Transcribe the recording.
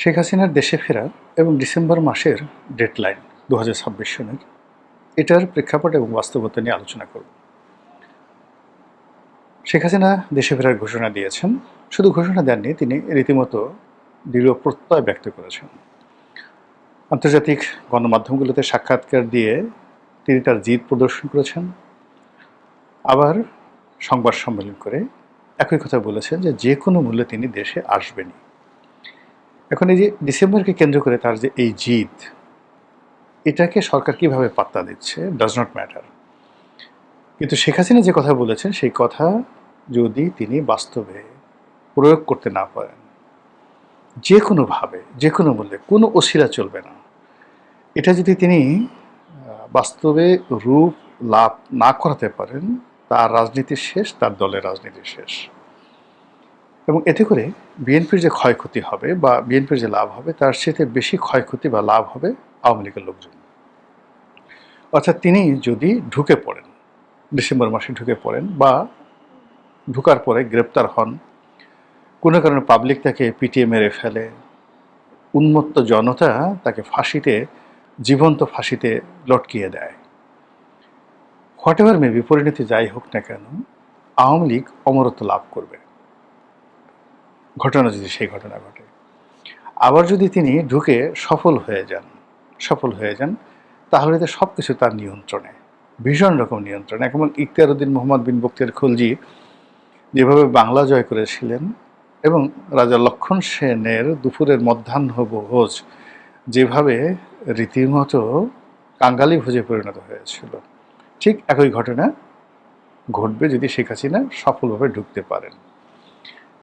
শেখ হাসিনার দেশে ফেরা এবং ডিসেম্বর মাসের ডেডলাইন 2026 সনের এটার প্রেক্ষাপট এবং বাস্তবতা নিয়ে আলোচনা করব। শেখ হাসিনা দেশে ফেরার ঘোষণা দিয়েছেন। শুধু ঘোষণা দেননি, তিনি রীতিমতো দৃঢ় প্রত্যয় ব্যক্ত করেছেন। আন্তর্জাতিক গণমাধ্যমগুলোতে সাক্ষাৎকার দিয়ে তিনি তার জিদ প্রদর্শন করেছেন। আবার সংবাদ সম্মেলন করে একই কথা বলেছেন যে কোনো মূল্যে তিনি দেশে আসবেনই। এখন এই যে ডিসেম্বরকে কেন্দ্র করে তার যে এই জিদ, এটাকে সরকার কিভাবে পাত্তা দিচ্ছে ডাজ নট ম্যাটার। কিন্তু শেখ হাসিনা যে কথা বলেছেন সেই কথা যদি তিনি বাস্তবে প্রয়োগ করতে না পারেন, যে কোনোভাবে যে কোনো মূল্যে কোনো অছিলা চলবে না, এটা যদি তিনি বাস্তবে রূপ লাভ না করাতে পারেন, তার রাজনীতি শেষ, তার দলের রাজনীতি শেষ। এবং এতে করে বিএনপির যে ক্ষয়ক্ষতি হবে বা বিএনপির যে লাভ হবে, তার সাথে বেশি ক্ষয়ক্ষতি বা লাভ হবে আওয়ামী লীগের লোকজন। অর্থাৎ তিনি যদি ঢুকে পড়েন, ডিসেম্বর মাসে ঢুকে পড়েন বা ঢুকার পরে গ্রেপ্তার হন, কোনো কারণে পাবলিক তাকে পিটিয়ে মেরে ফেলে, উন্মত্ত জনতা তাকে ফাঁসিতে, জীবন্ত ফাঁসিতে লটকিয়ে দেয়, হোয়াট এভার মেবি, পরিণতি যাই হোক না কেন, আওয়ামী লীগ অমরত্ব লাভ করবে, ঘটনা যদি সেই ঘটনা ঘটে। আবার যদি তিনি ঢুকে সফল হয়ে যান, তাহলে তো সব কিছু তার নিয়ন্ত্রণে, ভীষণ রকম নিয়ন্ত্রণে। এখন ইখতিয়ার উদ্দিন মোহাম্মদ বিন বখতিয়ার খলজি যেভাবে বাংলা জয় করেছিলেন এবং রাজা লক্ষণ সেনের দুপুরের মধ্যাহ্ন ভোজ যেভাবে রীতিমতো কাঙ্গালি ভোজে পরিণত হয়েছিল, ঠিক একই ঘটনা ঘটবে যদি শেখ হাসিনা সফলভাবে ঢুকতে পারেন।